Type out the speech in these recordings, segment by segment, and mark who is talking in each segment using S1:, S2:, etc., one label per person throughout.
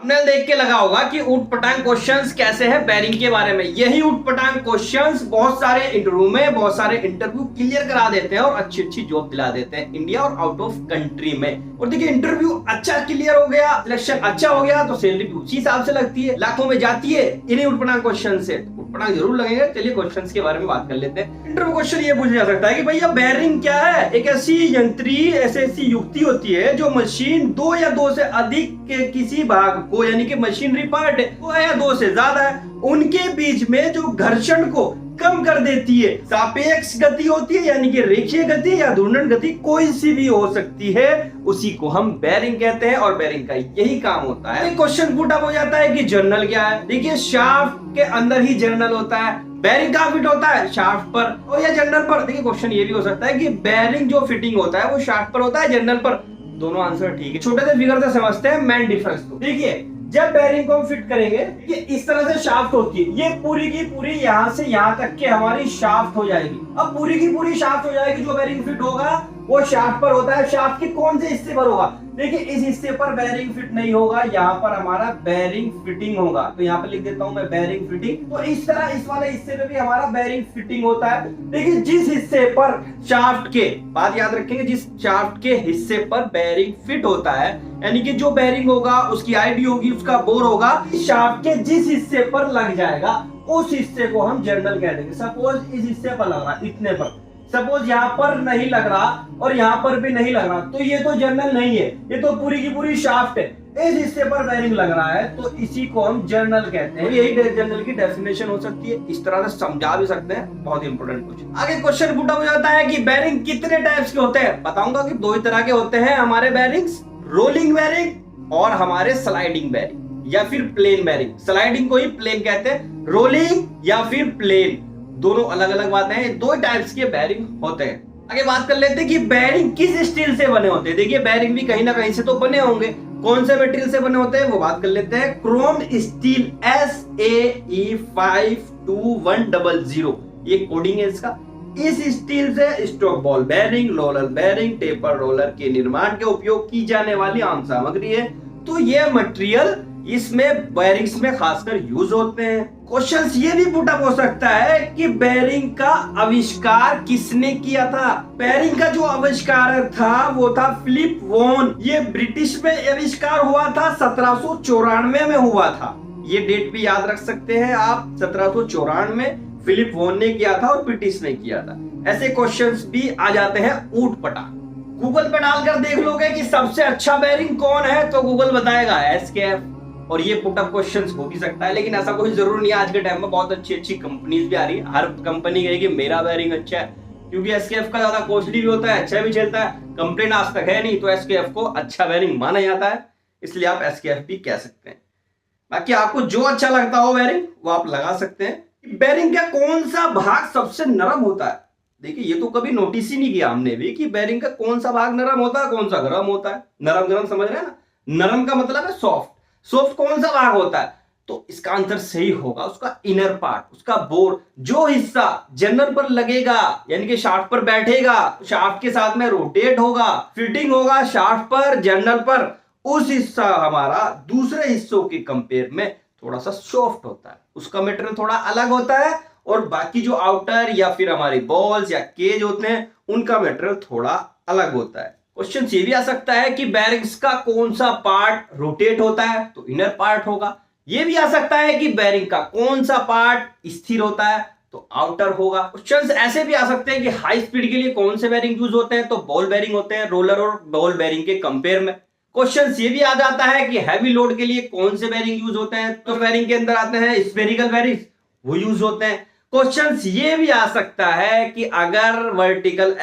S1: हमने देख के लगा होगा कि ऊटपटांग क्वेश्चंस कैसे हैं बेरिंग के बारे में। यही ऊटपटांग क्वेश्चंस बहुत सारे इंटरव्यू में बहुत सारे इंटरव्यू क्लियर करा देते हैं और अच्छी अच्छी जॉब दिला देते हैं इंडिया और आउट ऑफ कंट्री में। और देखिए इंटरव्यू अच्छा क्लियर हो गया, सिलेक्शन अच्छा हो गया तो सैलरी भी उसी हिसाब से लगती है, लाखों में जाती है इन्हीं ऊटपटांग क्वेश्चन से। ऊटपटांग जरूर लगेंगे। चलिए क्वेश्चंस के बारे में बात कर लेते हैं। इंटरव्यू क्वेश्चन ये पूछा जा सकता है कि भैया बेरिंग क्या है। एक ऐसी ऐसी युक्ति होती है जो मशीन दो या दो से अधिक के किसी भाग को, यानी कि मशीनरी पार्ट है दो या दो से ज्यादा है, उनके बीच में जो घर्षण को कम कर देती है। सापेक्ष गति होती है यानी कि रेखीय गति या घूर्णन गति कोई सी भी हो सकती है, उसी को हम बेरिंग कहते हैं और बेरिंग का यही काम होता है। क्वेश्चन पुट अप हो जाता है कि जर्नल क्या है। देखिए शाफ्ट के अंदर ही जर्नल होता है। बेरिंग कहाँ फिट होता है? शाफ्ट पर और या जर्नल पर। देखिए क्वेश्चन ये भी हो सकता है कि बेरिंग जो फिटिंग होता है वो शाफ्ट पर होता है जर्नल पर। दोनों आंसर ठीक है। छोटे से फिगर से समझते हैं मेन डिफरेंस को। देखिए जब बेरिंग को हम फिट करेंगे ये इस तरह से शाफ्ट होती है, ये पूरी की पूरी यहाँ से यहाँ तक के हमारी शाफ्ट हो जाएगी। अब पूरी की पूरी शाफ्ट हो जाएगी, जो बेरिंग फिट होगा वो शाफ्ट पर होता है। शाफ्ट के कौन से हिस्से पर होगा? देखिए इस हिस्से पर बेरिंग फिट नहीं होगा, यहाँ पर हमारा बेरिंग फिटिंग होगा। तो यहाँ पे लिख देता हूं मैं बेरिंग फिटिंग। तो इस तरह इस वाले हिस्से पे भी हमारा बेरिंग फिटिंग होता है। देखिए जिस हिस्से पर शाफ्ट के, बात याद रखेंगे, जिस शाफ्ट के हिस्से पर बेरिंग फिट होता है, यानी कि जो बेरिंग होगा उसकी आईडी होगी, उसका बोर होगा, शाफ्ट के जिस हिस्से पर लग जाएगा उस हिस्से को हम जर्नल कह देंगे। सपोज इस हिस्से पर लग रहा है, इतने पर, सपोज यहाँ पर नहीं लग रहा और यहाँ पर भी नहीं लग रहा, तो ये तो जर्नल नहीं है, ये तो पूरी की पूरी शाफ्ट है। इस हिस्से पर बेरिंग लग रहा है तो इसी को हम जर्नल कहते हैं। यही जर्नल की डेफिनेशन हो सकती है, इस तरह से समझा भी सकते हैं। बहुत इंपॉर्टेंट क्वेश्चन। आगे क्वेश्चन पुट अप हो जाता है कि बेरिंग कितने टाइप्स के होते हैं। बताऊंगा कि दो ही तरह के होते हैं हमारे बेरिंग्स, रोलिंग बेरिंग और हमारे स्लाइडिंग बेरिंग या फिर प्लेन बेरिंग। स्लाइडिंग को ही प्लेन कहते हैं, रोलिंग या फिर प्लेन, दोनों अलग अलग बातें हैं। दो टाइप्स के बेरिंग होते हैं। आगे बात कर लेते हैं कि बेरिंग किस स्टील से बने होते हैं। देखिए बेरिंग भी कहीं ना कहीं से तो बने होंगे, कौन से मटेरियल से बने होते हैं वो बात कर लेते हैं। क्रोम स्टील SAE 52100, ये कोडिंग है इसका। इस स्टील से stock ball bearing, roller bearing, taper roller के निर्माण के उपयोग की जाने वाली आम सामग्री है। तो ये मटेरियल इसमें बेरिंग्स में खासकर यूज होते हैं। क्वेश्चंस ये भी पुट अप हो सकता है कि बेरिंग का आविष्कार किसने किया था। बेरिंग का जो आविष्कार था वो था फिलिप वॉन। ये ब्रिटिश में आविष्कार हुआ था, 1794 में हुआ था। ये डेट भी याद रख सकते हैं आप, 1794 में फिलिप वॉन ने किया था और ब्रिटिश ने किया था। ऐसे क्वेश्चंस भी आ जाते हैं ऊटपटांग। गूगल पे डालकर देख लोगे कि सबसे अच्छा बेरिंग कौन है तो गूगल बताएगा SKF। और ये पुट अप क्वेश्चंस हो भी सकता है, लेकिन ऐसा कोई जरूर नहीं है। आज के टाइम में बहुत अच्छी अच्छी कंपनीज भी आ रही है, हर कंपनी कहेगी मेरा बेरिंग अच्छा है, क्योंकि SKF का ज्यादा कॉस्टली भी होता है, अच्छा भी चलता है। कंप्लेन आज तक है नहीं, तो SKF को अच्छा बेरिंग माना जाता है, इसलिए आप SKF भी कह सकते हैं। बाकी आपको जो अच्छा लगता हो बेरिंग वो आप लगा सकते हैं। बेरिंग का कौन सा भाग सबसे नरम होता है? देखिए ये तो कभी नोटिस ही नहीं किया हमने भी कि बेरिंग का कौन सा भाग नरम होता है, कौन सा गर्म होता है। नरम गरम समझ रहे हैं ना? नरम का मतलब है सॉफ्ट। सॉफ्ट कौन सा भाग होता है? तो इसका आंसर सही होगा उसका इनर पार्ट, उसका बोर। जो हिस्सा जर्नल पर लगेगा यानी कि शाफ्ट पर बैठेगा, शाफ्ट के साथ में रोटेट होगा, फिटिंग होगा शाफ्ट पर जर्नल पर, उस हिस्सा हमारा दूसरे हिस्सों के कंपेयर में थोड़ा सा सॉफ्ट होता है, उसका मटेरियल थोड़ा अलग होता है। और बाकी जो आउटर या फिर हमारी बॉल्स या केज होते हैं उनका मटेरियल थोड़ा अलग होता है। क्वेश्चन ये भी आ सकता है कि बेरिंग्स का कौन सा पार्ट रोटेट होता है तो इनर पार्ट होगा। ये भी आ सकता है कि बेरिंग का कौन सा पार्ट स्थिर होता है तो आउटर होगा। क्वेश्चंस ऐसे भी आ सकते हैं कि हाई स्पीड के लिए कौन से बेरिंग यूज होते हैं तो बॉल बेरिंग होते हैं रोलर और बॉल बेरिंग के कंपेयर में। क्वेश्चन ये भी आ जाता है कि हैवी लोड के लिए कौन से बेरिंग यूज होते हैं तो बेरिंग के अंदर आते हैं स्फेरिकल बेरिंग, वो यूज होते हैं। क्वेश्चन ये भी आ सकता है कि अगर वर्टिकल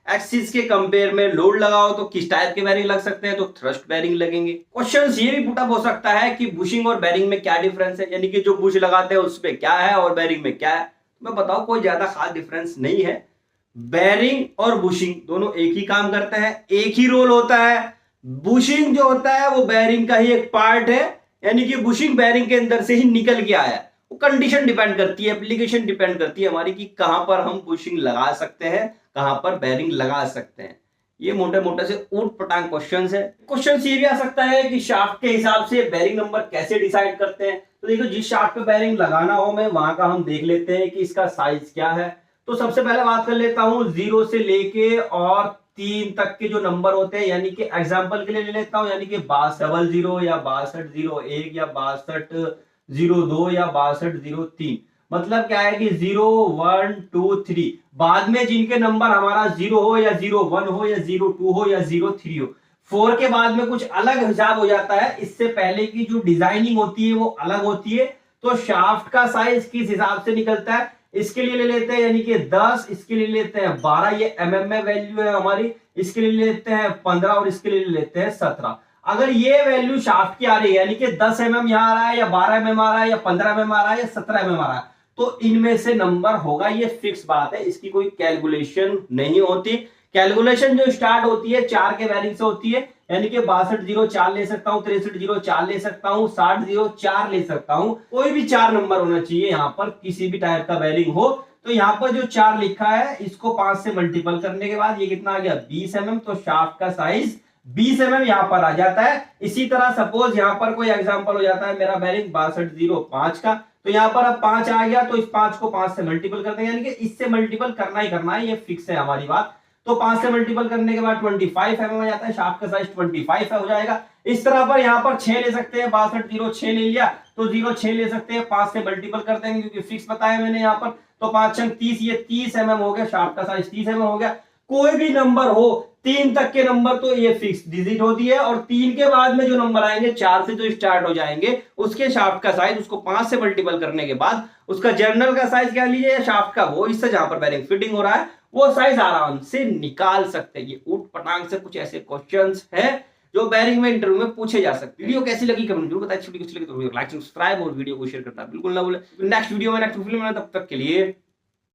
S1: एक्सिस के कंपेयर में लोड लगाओ तो किस टाइप के बेरिंग लग सकते हैं तो थ्रस्ट बेरिंग लगेंगे। क्वेश्चन ये भी पुट अप हो सकता है कि बुशिंग और बेरिंग में क्या डिफरेंस है, यानी कि जो बुश लगाते हैं उसमें क्या है और बेरिंग में क्या है। मैं बताऊं कोई ज्यादा खास डिफरेंस नहीं है। बेरिंग और बुशिंग दोनों एक ही काम करते हैं, एक ही रोल होता है। बुशिंग जो होता है वो बेरिंग का ही एक पार्ट है, यानी कि बुशिंग बेरिंग के अंदर से ही निकल के आया है। वो कंडीशन डिपेंड करती है, एप्लीकेशन डिपेंड करती है हमारी कि कहां पर हम बुशिंग लगा सकते हैं, कहां पर बेरिंग लगा सकते हैं। ये मोटे मोटे से ऊट पटांग क्वेश्चन है। क्वेश्चन ये भी आ सकता है कि शाफ्ट के हिसाब से बेरिंग नंबर कैसे डिसाइड करते हैं। तो देखो जिस शाफ्ट पे बेरिंग लगाना हो मैं वहां का हम देख लेते हैं कि इसका साइज क्या है। तो सबसे पहले बात कर लेता हूँ 0 से लेके और 3 तक के जो नंबर होते हैं, यानी कि एग्जांपल के लिए ले लेता हूँ, यानी कि 6200 या 6201 या 6202 या 6203। मतलब क्या है कि 0 1 2 3 बाद में जिनके नंबर हमारा 0 हो या 01 हो या 02 हो या 03 हो, 4 के बाद में कुछ अलग हिसाब हो जाता है। इससे पहले की जो डिजाइनिंग होती है वो अलग होती है। तो शाफ्ट का साइज किस हिसाब से निकलता है, इसके लिए ले लेते हैं यानी कि 10, इसके लिए लेते हैं 12, ये mm में वैल्यू है हमारी, इसके लिए लेते हैं 15 और इसके लिए लेते हैं 17। अगर ये वैल्यू शाफ्ट की आ रही है यानी कि 10 mm यहां आ रहा है या 12 mm आ रहा है या 15 mm आ रहा है या 17 mm आ रहा है, तो इनमें से नंबर होगा। ये फिक्स बात है, इसकी कोई कैलकुलेशन नहीं होती। कैलकुलेशन जो स्टार्ट होती है 4 के बेरिंग से होती है, यानी कि 6204 ले सकता हूं, 6304 ले सकता हूं, 6004 ले सकता हूं। कोई भी 4 नंबर होना चाहिए यहां पर, किसी भी टाइप का बेरिंग हो। तो यहां पर जो 4 लिखा है इसको 5 से मल्टीपल करने के बाद ये कितना आ गया 20 mm। तो शाफ्ट का साइज 20 mm यहां पर आ जाता है। इसी तरह सपोज यहां पर कोई एग्जांपल हो जाता है मेरा बेरिंग 6205 का, तो यहां पर अब 5 आ गया, तो इस 5 को 5 से मल्टीपल कर देंगे, यानी कि इससे मल्टीपल करना ही करना है, ये फिक्स है हमारी बात। तो 5 से मल्टीपल करने के बाद 25 mm आ जाता है, शाफ्ट का साइज 25 हो जाएगा। इस तरह पर यहाँ पर 6 ले सकते हैं, 6206 ले लिया तो 06 ले सकते हैं, 5 से मल्टीपल कर देंगे क्योंकि फिक्स बताया मैंने यहाँ पर। तो 5 छंग 30, ये 30 mm हो गया, शाफ्ट का साइज 30 mm हो गया। कोई भी नंबर हो 3 तक के नंबर तो ये फिक्स डिजिट होती है, और 3 के बाद में जो नंबर आएंगे 4 से जो स्टार्ट हो जाएंगे उसके शाफ्ट का साइज उसको 5 से मल्टीपल करने के बाद उसका जर्नल का साइज क्या लीजिए शाफ्ट का, वो इससे जहां पर बेरिंग फिटिंग हो रहा है वो साइज आराम से निकाल सकते हैं। ये ऊट पटांग से कुछ ऐसे क्वेश्चंस हैं जो बेरिंग में इंटरव्यू में पूछे जा सकते हैं। वीडियो कैसी लगी कमेंट जरूर बताइए, अच्छी लगी तो लाइक सब्सक्राइब और वीडियो को शेयर करना बिल्कुल ना भूलें। नेक्स्ट वीडियो में नेक्स्ट फिल्म में, तब तक के लिए